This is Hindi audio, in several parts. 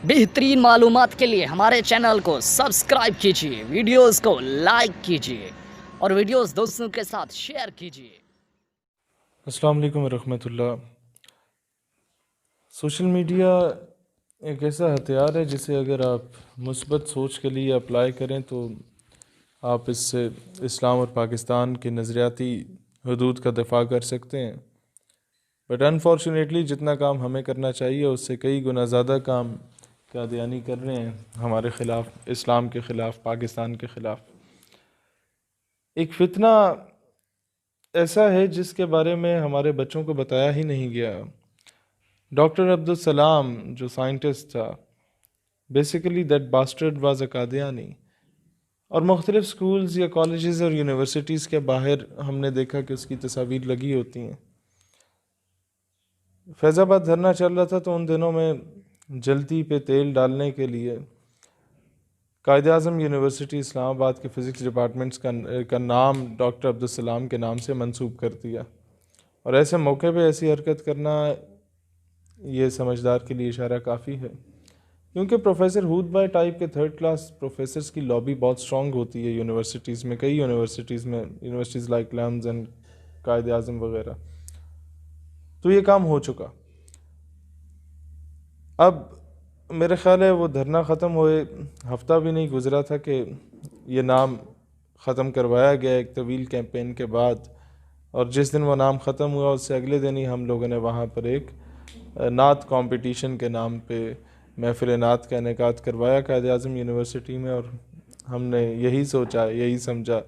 बेहतरीन मालूमात के लिए हमारे चैनल को सब्सक्राइब कीजिए, वीडियोस को लाइक कीजिए और वीडियोस दोस्तों के साथ शेयर कीजिए। अस्सलाम वालेकुम रहमतुल्लाह। सोशल मीडिया एक ऐसा हथियार है जिसे अगर आप मुस्बत सोच के लिए अप्लाई करें तो आप इससे इस्लाम और पाकिस्तान के नज़रियाती हदूद का दफ़ा कर सकते हैं। बट अनफॉर्चुनेटली जितना काम हमें करना चाहिए उससे कई गुना ज़्यादा काम कादियानी कर रहे हैं हमारे ख़िलाफ़, इस्लाम के ख़िलाफ़, पाकिस्तान के ख़िलाफ़। एक फितना ऐसा है जिसके बारे में हमारे बच्चों को बताया ही नहीं गया। डॉक्टर अब्दुल सलाम जो साइंटिस्ट था, basically that bastard was a Qadiani. और मुख्तलिफ स्कूल्स या कॉलेजेस और यूनिवर्सिटीज़ के बाहर हमने देखा कि उसकी तस्वीर लगी होती हैं। फैज़ाबाद धरना चल रहा था तो उन दिनों में जल्दी पे तेल डालने के लिए कायद आज़म यूनिवर्सिटी इस्लामाबाद के फ़िज़िक्स डिपार्टमेंट्स का नाम डॉक्टर अब्दुल सलाम के नाम से मंसूब कर दिया। और ऐसे मौके पे ऐसी हरकत करना ये समझदार के लिए इशारा काफ़ी है, क्योंकि प्रोफेसर हुद बाय टाइप के थर्ड क्लास प्रोफेसर्स की लॉबी बहुत स्ट्रॉन्ग होती है यूनिवर्सिटीज़ में, कई यूनिवर्सिटीज़ में, यूनिवर्सिटीज़ लाइक लम्स एंड कायद आज़म वगैरह। तो ये काम हो चुका। अब मेरे ख़्याल है वो धरना ख़त्म हुए हफ्ता भी नहीं गुज़रा था कि ये नाम ख़त्म करवाया गया एक तवील कैंपेन के बाद। और जिस दिन वो नाम ख़त्म हुआ उससे अगले दिन ही हम लोगों ने वहाँ पर एक नात कंपटीशन के नाम पे महफिल नात का इनेकाद करवाया कायद आज़म यूनिवर्सिटी में। और हमने यही सोचा, यही समझा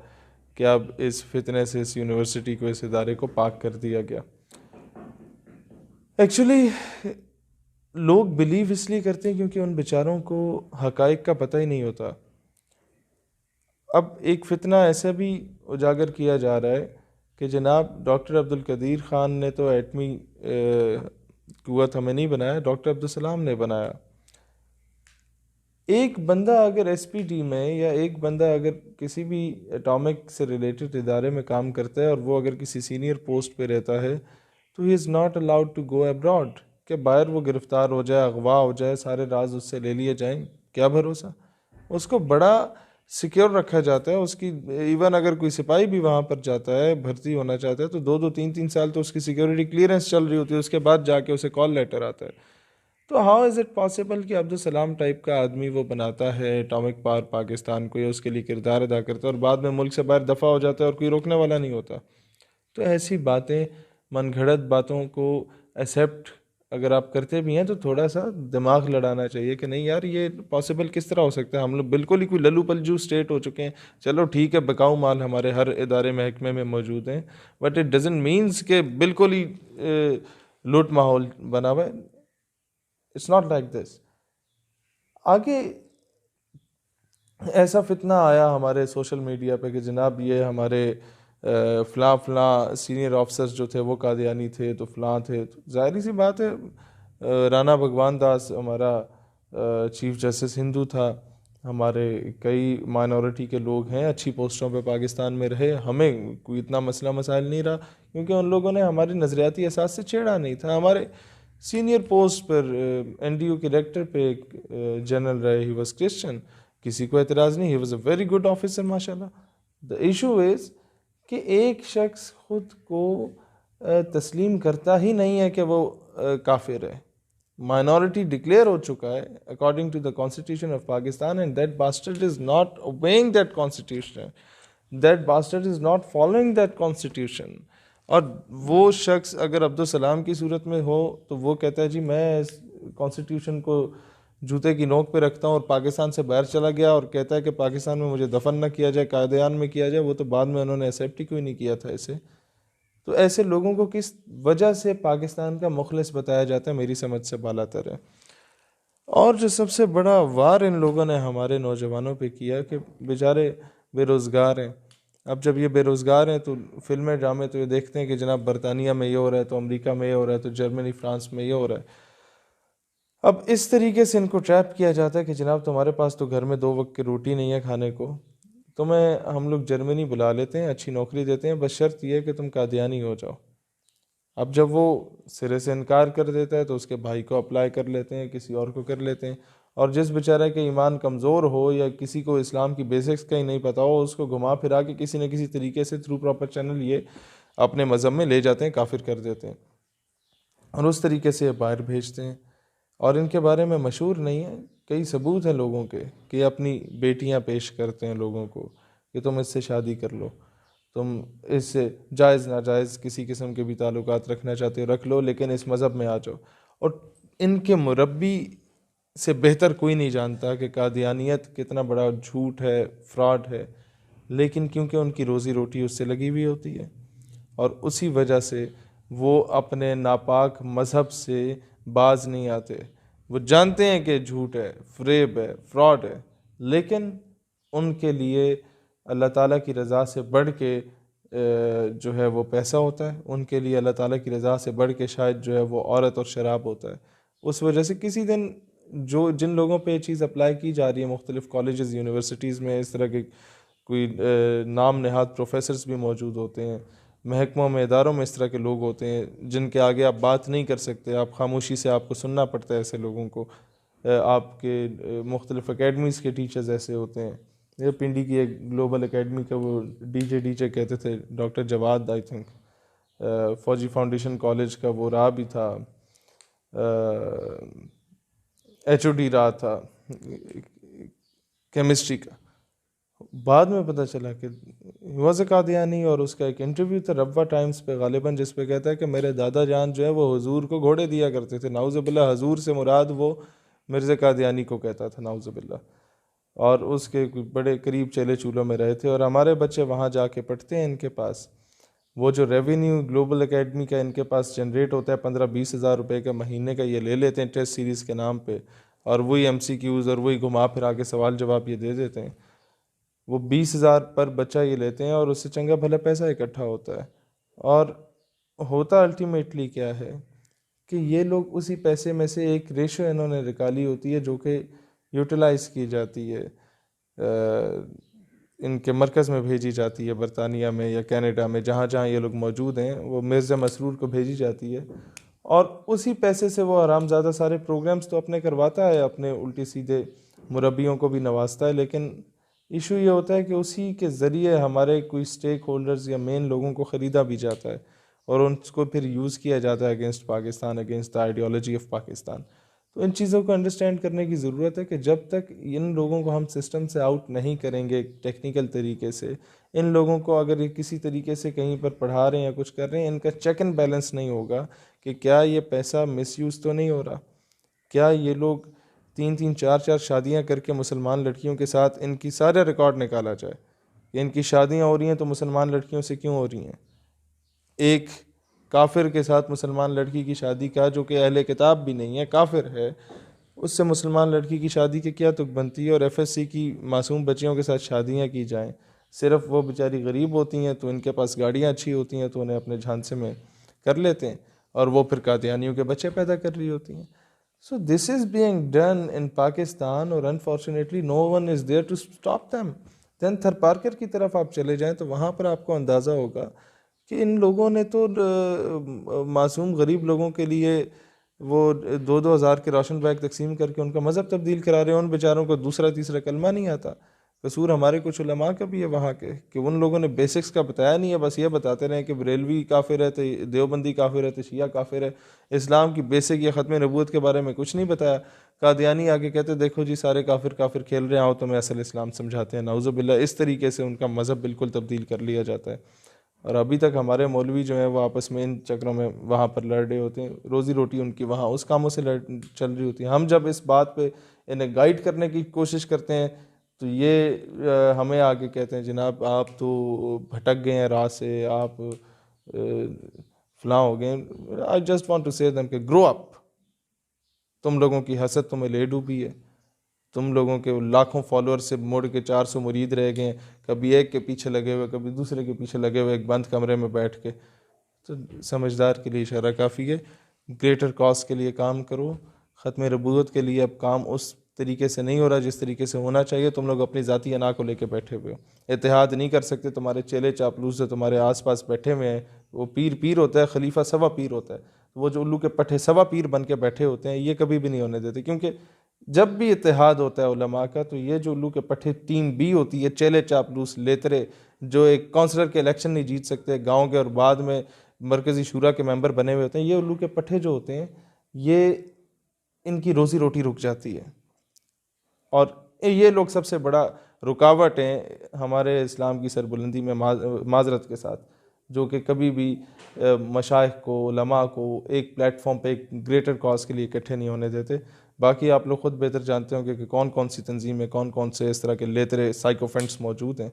कि अब इस फितने से इस यूनिवर्सिटी को, इस इदारे को पाक कर दिया गया। एक्चुअली लोग बिलीव इसलिए करते हैं क्योंकि उन बेचारों को हकाइक का पता ही नहीं होता। अब एक फितना ऐसा भी उजागर किया जा रहा है कि जनाब डॉक्टर अब्दुल कदीर ख़ान ने तो एटमी कुव्वत हमें नहीं बनाया, डॉक्टर अब्दुल सलाम ने बनाया। एक बंदा अगर एसपीटी में या एक बंदा अगर किसी भी एटॉमिक से रिलेटेड इदारे में काम करता है और वो अगर किसी सीनियर पोस्ट पे रहता है तो he is not allowed to go abroad, कि बाहर वो गिरफ़्तार हो जाए, अगवा हो जाए, सारे राज उससे ले लिए जाएं, क्या भरोसा। उसको बड़ा सिक्योर रखा जाता है। उसकी इवन अगर कोई सिपाही भी वहाँ पर जाता है, भर्ती होना चाहता है, तो 2-2 3-3 साल तो उसकी सिक्योरिटी क्लियरेंस चल रही होती है, उसके बाद जाके उसे कॉल लेटर आता है। तो हाउ इज़ इट पॉसिबल कि अब्दुल सलाम टाइप का आदमी वो बनाता है एटॉमिक पावर पाकिस्तान को, या उसके लिए किरदार अदा करता है, और बाद में मुल्क से बाहर दफ़ा हो जाता है और कोई रोकने वाला नहीं होता। तो ऐसी बातें, मनगढ़ंत बातों को एक्सेप्ट अगर आप करते भी हैं तो थोड़ा सा दिमाग लड़ाना चाहिए कि नहीं यार, ये पॉसिबल किस तरह हो सकता है। हम लोग बिल्कुल ही कोई लल्लू पल्जू स्टेट हो चुके हैं। चलो ठीक है, बिकाऊ माल हमारे हर इदारे महकमे में मौजूद हैं, बट इट डजेंट मीन्स के बिल्कुल ही लूट माहौल बना हुआ है। It's not like this. आगे ऐसा फितना आया हमारे सोशल मीडिया पे कि जनाब ये हमारे फ़लाँ फ़लाँ सीनियर ऑफिसर्स जो थे वो कादियानी थे, तो फ़लाँ थे। तो ज़ाहिर सी बात है, राणा भगवान दास हमारा चीफ जस्टिस हिंदू था, हमारे कई माइनॉरिटी के लोग हैं अच्छी पोस्टों पे पाकिस्तान में रहे, हमें कोई इतना मसला मसाइल नहीं रहा, क्योंकि उन लोगों ने हमारे नज़रियाती एसास से छेड़ा नहीं था। हमारे सीनियर पोस्ट पर एनडीयू के डायरेक्टर पे एक जनरल रहे, ही वॉज क्रिश्चियन, किसी को एतराज़ नहीं, he was a very good officer माशाल्लाह। द इशू इज़ कि एक शख्स खुद को तस्लीम करता ही नहीं है कि वो काफिर है। माइनॉरिटी डिक्लेयर हो चुका है according to the constitution of Pakistan, and that bastard is not obeying that constitution, that bastard is not following that constitution. और वो शख्स अगर अब्दुल सलाम की सूरत में हो तो वो कहता है जी मैं इस कॉन्स्टिट्यूशन को जूते की नोक पे रखता हूँ, और पाकिस्तान से बाहर चला गया और कहता है कि पाकिस्तान में मुझे दफन न किया जाए, कायदेआन में किया जाए। वो तो बाद में उन्होंने एक्सेप्ट ही क्यों नहीं किया था इसे। तो ऐसे लोगों को किस वजह से पाकिस्तान का मुखलिस बताया जाता है, मेरी समझ से बालातर है। और जो सबसे बड़ा वार इन लोगों ने हमारे नौजवानों पे किया कि बेचारे बेरोज़गार हैं। अब जब ये बेरोज़गार हैं तो फिल्में ड्रामे तो ये देखते हैं कि जनाब बरतानिया में ये हो रहा है, तो अमेरिका में ये हो रहा है, तो जर्मनी फ्रांस में ये हो रहा है। अब इस तरीके से इनको ट्रैप किया जाता है कि जनाब तुम्हारे पास तो घर में 2 वक्त की रोटी नहीं है खाने को, तुम्हें हम लोग जर्मनी बुला लेते हैं, अच्छी नौकरी देते हैं, बस शर्त यह है कि तुम कादियानी हो जाओ। अब जब वो सिरे से इनकार कर देता है तो उसके भाई को अप्लाई कर लेते हैं, किसी और को कर लेते हैं, और जिस बेचारे के ईमान कमज़ोर हो या किसी को इस्लाम की बेसिक्स का ही नहीं पता हो, उसको घुमा फिरा के किसी न किसी तरीके से थ्रू प्रॉपर चैनल ये अपने मज़हब में ले जाते हैं, काफिर कर देते हैं और उस तरीके से ये बाहर भेजते हैं। और इनके बारे में मशहूर नहीं है, कई सबूत हैं लोगों के कि अपनी बेटियां पेश करते हैं लोगों को कि तुम इससे शादी कर लो, तुम इससे जायज़ नाजायज़ किसी किस्म के भी ताल्लुकात रखना चाहते हो रख लो, लेकिन इस मज़हब में आ जाओ। और इनके मुरब्बी से बेहतर कोई नहीं जानता कि कादियानियत कितना बड़ा झूठ है, फ्रॉड है, लेकिन क्योंकि उनकी रोज़ी रोटी उससे लगी हुई होती है और उसी वजह से वो अपने नापाक मज़हब से बाज नहीं आते। वो जानते हैं कि झूठ है, फ्रेब है, फ्रॉड है, लेकिन उनके लिए अल्लाह ताला की रज़ा से बढ़ के जो है वो पैसा होता है, उनके लिए अल्लाह ताला की रज़ा से बढ़ के शायद जो है वो औरत और शराब होता है। उस वजह से किसी दिन जो जिन लोगों पे ये चीज़ अप्लाई की जा रही है मुख्तलिफ़ कॉलेजेस यूनिवर्सिटीज़ में, इस तरह के कोई नाम नहाद प्रोफेसर्स भी मौजूद होते हैं, महकमों में, इदारों में इस तरह के लोग होते हैं जिनके आगे आप बात नहीं कर सकते, आप खामोशी से आपको सुनना पड़ता है ऐसे लोगों को। आपके मुख्तलिफ़ एकेडमीज़ के टीचर्स ऐसे होते हैं। ये पिंडी की एक ग्लोबल एकेडमी का वो डीजे कहते थे, डॉक्टर जवाद, आई थिंक फौजी फाउंडेशन कॉलेज का वो रहा भी था, HOD रहा था केमिस्ट्री का। बाद में पता चला कि वज़ कादियानी, और उसका एक इंटरव्यू था रब्वा टाइम्स पे गालिबन, जिस पे कहता है कि मेरे दादा जान जो है वो हुजूर को घोड़े दिया करते थे। नाउज़ुबिल्लाह, हुजूर से मुराद वो मिर्ज़ा कादियानी को कहता था, नाउज़ुबिल्लाह। और उसके बड़े करीब चेले चूलों में रहे थे और हमारे बच्चे वहाँ जाके पढ़ते हैं इनके पास। वो जो रेवेन्यू ग्लोबल एकेडमी का इनके पास जनरेट होता है 15-20 हज़ार रुपये का महीने का, ये ले लेते हैं टेस्ट सीरीज़ के नाम पे, और वही MCQs और वही घुमा फिरा के सवाल जवाब ये दे देते हैं। वो 20 हज़ार पर बच्चा ये लेते हैं और उससे चंगा भला पैसा इकट्ठा होता है। और होता अल्टीमेटली क्या है कि ये लोग उसी पैसे में से एक रेशो इन्होंने निकाली होती है जो कि यूटिलाइज़ की जाती है, इनके मरकज़ में भेजी जाती है, बरतानिया में या कनाडा में, जहाँ जहाँ ये लोग मौजूद हैं, वो मिर्ज़ा मसरूर को भेजी जाती है। और उसी पैसे से वो आरामज़्यादा सारे प्रोग्राम्स तो अपने करवाता है, अपने उल्टे सीधे मुरब्बियों को भी नवाजता है, लेकिन इशू ये होता है कि उसी के ज़रिए हमारे कोई स्टेक होल्डर्स या मेन लोगों को ख़रीदा भी जाता है और उनको फिर यूज़ किया जाता है against Pakistan, against the ideology of Pakistan. तो इन चीज़ों को अंडरस्टैंड करने की ज़रूरत है कि जब तक इन लोगों को हम सिस्टम से आउट नहीं करेंगे टेक्निकल तरीके से, इन लोगों को अगर ये किसी तरीके से कहीं पर पढ़ा रहे हैं या कुछ कर रहे हैं, इनका चेक एंड बैलेंस नहीं होगा कि क्या ये पैसा मिसयूज़ तो नहीं हो रहा, क्या ये लोग 3-3 4-4 शादियां करके मुसलमान लड़कियों के साथ, इनकी सारे रिकॉर्ड निकाला जाए कि इनकी शादियां हो रही हैं तो मुसलमान लड़कियों से क्यों हो रही हैं। एक काफिर के साथ मुसलमान लड़की की शादी का, जो कि अहले किताब भी नहीं है, काफिर है, उससे मुसलमान लड़की की शादी की क्या तुक बनती है। और FSC की मासूम बच्चियों के साथ शादियां की जाएं, सिर्फ वो बेचारी गरीब होती हैं तो इनके पास गाड़ियां अच्छी होती हैं तो उन्हें अपने झांसे में कर लेते हैं, और वो फिर कादियानियों के बच्चे पैदा कर रही होती हैं। So this is being done in Pakistan और unfortunately no one is there to stop them. Then थर पार्कर की तरफ आप चले जाएं तो वहाँ पर आपको अंदाज़ा होगा कि इन लोगों ने तो मासूम गरीब लोगों के लिए वो 2-2 हज़ार के राशन बैग तकसीम करके उनका मज़हब तब्दील करा रहे हैं। उन बेचारों को दूसरा तीसरा कलमा नहीं आता। कसूर हमारे कुछ उलमा का भी है वहाँ के कि उन लोगों ने बेसिक्स का बताया नहीं है, बस ये बताते रहे कि बरेलवी काफिर है तो देवबंदी काफिर है तो शिया काफिर है, इस्लाम की बेसिक या ख़त्म नबूवत के बारे में कुछ नहीं बताया। कादियानी आके कहते देखो जी सारे काफिर काफिर खेल रहे हैं, आओ तुम्हें असल इस्लाम समझाते हैं। नाउज़ुबिल्लाह, इस तरीके से उनका मज़हब बिल्कुल तब्दील कर लिया जाता है। और अभी तक हमारे मौलवी जो है वो आपस में इन चक्रों में वहाँ पर लड़ रहे होते हैं, रोज़ी रोटी उनकी वहाँ उस कामों से चल रही होती है। हम जब इस बात पे इन्हें गाइड करने की कोशिश करते हैं तो ये हमें आगे कहते हैं जनाब आप तो भटक गए हैं राह से, आप फलां हो गए। आई जस्ट वांट टू से देम कि ग्रो अप। तुम लोगों की हसद तुम्हें ले डूबी है, तुम लोगों के लाखों फॉलोअर से मुड़ के 400 मुरीद रह गए, कभी एक के पीछे लगे हुए, कभी दूसरे के पीछे लगे हुए, एक बंद कमरे में बैठ के। तो समझदार के लिए इशारा काफ़ी है। ग्रेटर कॉज के लिए काम करो। ख़त्म रबूत के लिए अब काम उस तरीके से नहीं हो रहा जिस तरीके से होना चाहिए। तुम लोग अपनी ज़ाती अना को लेके बैठे हुए हो, इत्तेहाद नहीं कर सकते। तुम्हारे चेले चापलूस जो तुम्हारे आसपास बैठे हुए हैं, वो पीर होता है, खलीफा सवा पीर होता है। वो जो उल्लू के पट्टे सवा पीर बन के बैठे होते हैं, ये कभी भी नहीं होने देते, क्योंकि जब भी इत्तेहाद होता है उलमा का, तो ये जो उल्लू के पट्टे टीम बी होती है, चेले चापलूस लेतरे, जो एक काउंसलर के इलेक्शन नहीं जीत सकते गांव के और बाद में मरकज़ी शूरा के मेंबर बने हुए होते हैं, ये उल्लू के पट्टे जो होते हैं, ये इनकी रोज़ी रोटी रुक जाती है। और ये लोग सबसे बड़ा रुकावट हैं हमारे इस्लाम की सरबुलंदी में, माजरत के साथ, जो कि कभी भी मशाइख को, उलमा को एक प्लेटफॉर्म पे एक ग्रेटर कॉज के लिए इकट्ठे नहीं होने देते। बाकी आप लोग ख़ुद बेहतर जानते होंगे कि कौन कौन सी तंजीमें, कौन कौन से इस तरह के लेतरे साइकोफेंट्स मौजूद हैं।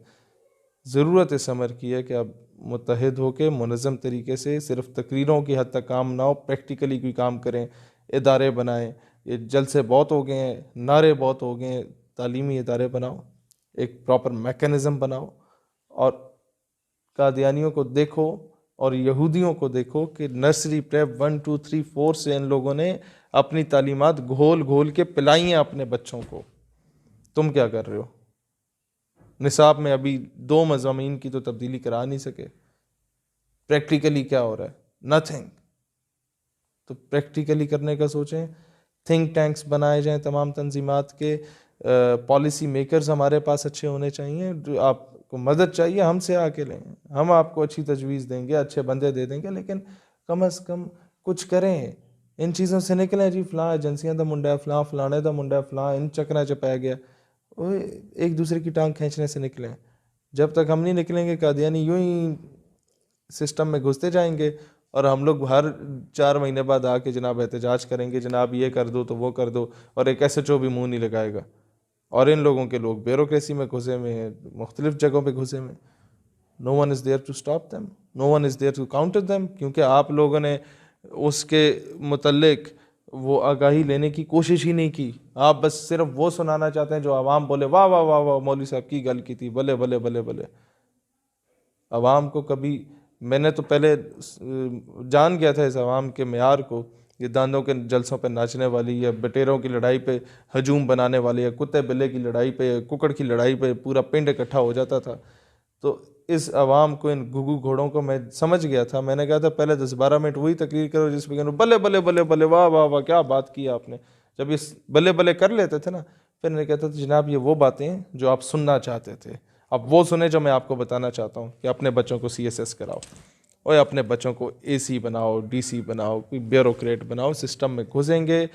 ज़रूरत इस अमर की है कि आप मुत्तहिद होकर मुनज़्ज़म तरीके से, सिर्फ तकरीरों की हद तक काम ना हो, प्रैक्टिकली कोई काम करें, इदारे बनाएं। ये जलसे बहुत हो गए हैं, नारे बहुत हो गए हैं, तालीमी इदारे बनाओ, एक प्रॉपर मैकेनिज़्म बनाओ। और कादियानियों को देखो और यहूदियों को देखो कि नर्सरी प्रेप 1 2 3 4 से इन लोगों ने अपनी तालीमात घोल घोल के पिलाई हैं अपने बच्चों को। तुम क्या कर रहे हो? निसाब में अभी 2 मज़ामीन की तो तब्दीली करा नहीं सके। प्रैक्टिकली क्या हो रहा है? नथिंग। तो प्रैक्टिकली करने का सोचें। थिंक टैंक्स बनाए जाएं तमाम तंजीमात के। पॉलिसी मेकर्स हमारे पास अच्छे होने चाहिए। जो आपको मदद चाहिए हमसे आके लें, हम आपको अच्छी तजवीज़ देंगे, अच्छे बंदे दे देंगे, लेकिन कम अज़ कम कुछ करें। इन चीज़ों से निकलें जी। फ़लाँ एजेंसियां दा मुंडा है, फ़लाँ फ़लाने दा मुंडा है, फ़लाँ इन चक्करां च पै गया। वो एक दूसरे की टांग खींचने से निकलें। जब तक हम नहीं निकलेंगे, कादियानी यूं ही सिस्टम में घुसते जाएंगे और हम लोग हर 4 महीने बाद आके जनाब एहतजाज करेंगे, जनाब ये कर दो तो वो कर दो, और एक SHO भी मुंह नहीं लगाएगा। और इन लोगों के लोग ब्यूरोक्रेसी में घुसे हुए हैं, मुख्तलिफ जगहों पे घुसे हुए। No one is there to stop them, no one is there to counter them, क्योंकि आप लोगों ने उसके मुतल्लिक वो आगाही लेने की कोशिश ही नहीं की। आप बस सिर्फ वो सुनाना चाहते हैं जो आवाम बोले वाह वाह वाह वाह मौलवी साहब की गल की थी, भले भले भले भले। आवाम को कभी, मैंने तो पहले जान गया था इस आवाम के मेयार को, ये दांतों के जलसों पे नाचने वाली, या बटेरों की लड़ाई पे हजूम बनाने वाली, या कुत्ते बिल्ले की लड़ाई पे, कुकड़ की लड़ाई पे पूरा पिंड इकट्ठा हो जाता था। तो इस आवाम को, इन घुघू घोड़ों को मैं समझ गया था। मैंने कहा था पहले 10-12 मिनट वही तकरीर करो जिसमें करो बल्ले बल्ले बल्ले बल्ले वाह वाह वाह क्या बात की आपने। जब ये बल्ले बल्ले कर लेते थे ना, फिर मैं कहता था जनाब ये वो बातें हैं जो आप सुनना चाहते थे, अब वो सुने जो मैं आपको बताना चाहता हूँ कि अपने बच्चों को CSS कराओ, और अपने बच्चों को AC बनाओ, DC बनाओ, कोई ब्यूरोक्रेट बनाओ। सिस्टम में घुसेंगे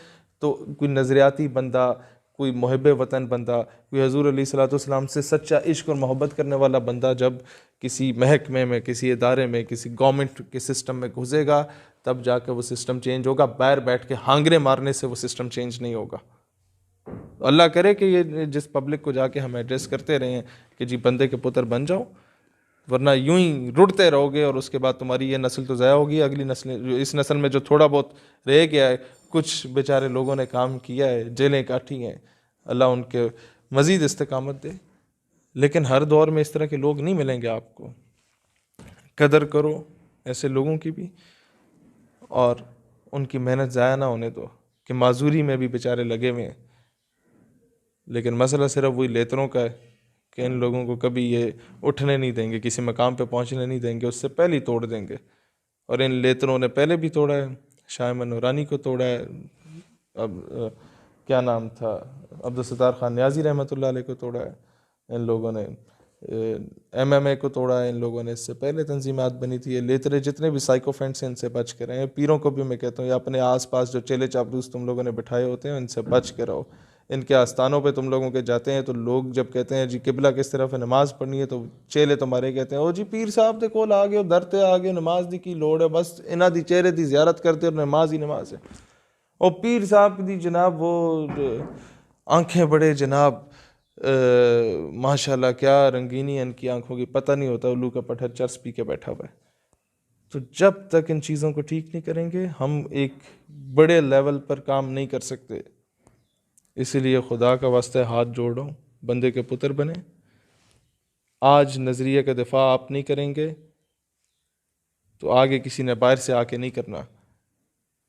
तो कोई नज़रियाती बंदा, कोई मुहिब वतन बंदा, कोई हजूर अलैहिस्सलाम से सच्चा इश्क और मोहब्बत करने वाला बंदा जब किसी महकमे में, किसी इदारे में, किसी गवर्नमेंट के सिस्टम में घुसेगा, तब जाकर वो सिस्टम चेंज होगा। बाहर बैठ के हांगरे मारने से वो सिस्टम चेंज नहीं होगा। अल्लाह करे कि ये जिस पब्लिक को जाके हम एड्रेस करते रहे हैं कि जी बंदे के पुत्र बन जाओ, वरना यूं ही रुड़ते रहोगे और उसके बाद तुम्हारी ये नस्ल तो ज़ाया होगी। अगली नस्लें, इस नस्ल में जो थोड़ा बहुत रह गया है, कुछ बेचारे लोगों ने काम किया है, जेलें काटी हैं, अल्लाह उनके मज़ीद इस्तिकामत दे। लेकिन हर दौर में इस तरह के लोग नहीं मिलेंगे आपको। कदर करो ऐसे लोगों की भी, और उनकी मेहनत ज़ाया ना होने दो कि माजूरी में भी बेचारे लगे हुए हैं। लेकिन मसला सिर्फ वही लेतरों का है कि इन लोगों को कभी ये उठने नहीं देंगे, किसी मकाम पे पहुंचने नहीं देंगे, उससे पहले ही तोड़ देंगे। और इन लेतरों ने पहले भी तोड़ा है, शायमन नूरानी को तोड़ा है, अब क्या नाम था, अब्दुल सत्तार खान न्याजी रहमतुल्लाह अलैह को तोड़ा है इन लोगों ने, MMA को तोड़ा है इन लोगों ने। इससे पहले तंजीमात बनी थी। ये लेतरे जितने भी साइकोफेंट्स हैं इनसे बच के रहें। पीरों को भी मैं कहता हूँ, या अपने आसपास जो चेले चापलूस तुम लोगों ने बिठाए होते हैं इनसे बच के रहो। इनके आस्थानों पे तुम लोगों के जाते हैं तो लोग जब कहते हैं जी किबला किस तरफ है, नमाज पढ़नी है, तो चेले तुम्हारे कहते हैं ओ जी पीर साहब दे कोल आ गए, दर ते आ गए, नमाज दी की लोड़ है, बस इन्हां दी चेहरे दी ज़ियारत करते और नमाज ही नमाज है। और पीर साहब दी जनाब वो आंखें बड़े जनाब माशाल्लाह क्या रंगीनी है इनकी आंखों की, पता नहीं होता उल्लू का पट्ठा चर्स पी के बैठा हुआ है। तो जब तक इन चीज़ों को ठीक नहीं करेंगे हम एक बड़े लेवल पर काम नहीं कर सकते। इसीलिए खुदा का वास्ते हाथ जोड़ रहा हूँ, बंदे के पुत्र बने। आज नज़रिए का दिफा आप नहीं करेंगे तो आगे किसी ने बाहर से आके नहीं करना।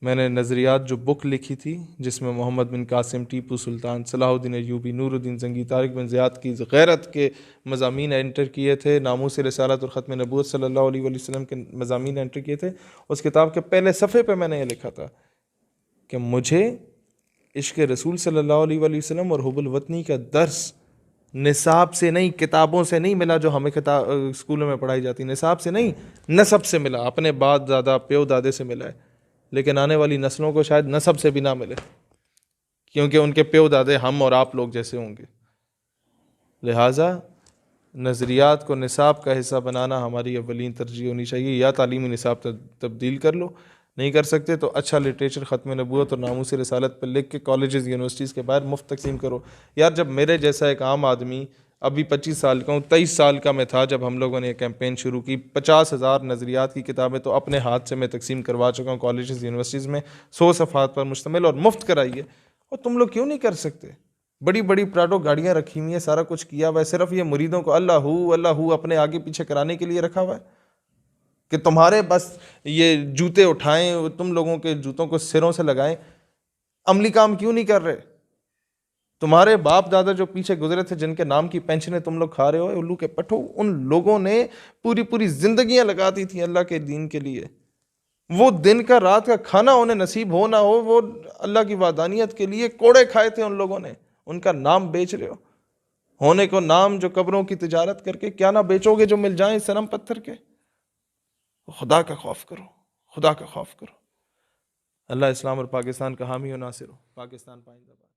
मैंने नज़रियात जो बुक लिखी थी जिसमें मोहम्मद बिन कासिम, टीपू सुल्तान, सलाहुद्दीन अय्यूबी, नूरुद्दीन जंगी, तारिक बिन ज़ियाद की गैरत के मज़ामीन एंटर किए थे, नामूस रिसालत और ख़त्म नबूवत सल्लल्लाहु अलैहि वसल्लम के मज़ामीन एंटर किए थे। उस किताब के पहले सफ़े पे मैंने ये लिखा था कि मुझे इश्क रसूल सल्लल्लाहु अलैहि वसल्लम और हुब्बुल वतनी का दर्स निसाब से नहीं, किताबों से नहीं मिला जो हमें स्कूलों में पढ़ाई जाती, निसाब से नहीं, नसब से मिला, अपने बाप दादा प्यो दादे से मिला है। लेकिन आने वाली नस्लों को शायद नसब से भी ना मिले, क्योंकि उनके प्यो दादे हम और आप लोग जैसे होंगे। लिहाजा नज़रियात को निसाब का हिस्सा बनाना हमारी अव्वलीन तरजीह होनी चाहिए। या तालीमी निसाब तब्दील कर लो, नहीं कर सकते तो अच्छा लिटरेचर ख़त्म नबूवत और नामूस रिसालत पर लिख के कॉलेजेस यूनिवर्सिटीज़ के बाहर मुफ्त तकसीम करो। यार जब मेरे जैसा एक आम आदमी, अभी 25 साल का हूँ, 23 साल का मैं था जब हम लोगों ने कैंपेन शुरू की, 50,000 नज़रियात की किताबें तो अपने हाथ से मैं तकसीम करवा चुका हूँ कॉलेजेस यूनिवर्सिटीज़ में, 100 सफ़हात पर मुश्तमिल, और मुफ्त कराई है। और तुम लोग क्यों नहीं कर सकते? बड़ी बड़ी प्राडो गाड़ियाँ रखी हुई हैं, सारा कुछ किया हुआ है, सिर्फ ये मुरीदों को अल्लाह अपने आगे पीछे कराने के लिए रखा हुआ है कि तुम्हारे बस ये जूते उठाएं, तुम लोगों के जूतों को सिरों से लगाएं। अमली काम क्यों नहीं कर रहे? तुम्हारे बाप दादा जो पीछे गुजरे थे, जिनके नाम की पेंशनें तुम लोग खा रहे हो, उल्लू के पट्टो, उन लोगों ने पूरी पूरी जिंदगियां लगा दी थी अल्लाह के दीन के लिए। वो दिन का रात का खाना उन्हें नसीब हो ना हो, वो अल्लाह की वादानियत के लिए कोड़े खाए थे उन लोगों ने। उनका नाम बेच रहे हो, होने को नाम जो कब्रों की तिजारत करके, क्या ना बेचोगे जो मिल जाए सनम पत्थर के? खुदा का खौफ करो, खुदा का खौफ करो। अल्लाह इस्लाम और पाकिस्तान का हामी और नासिर हो। पाकिस्तान पाइंदाबाद।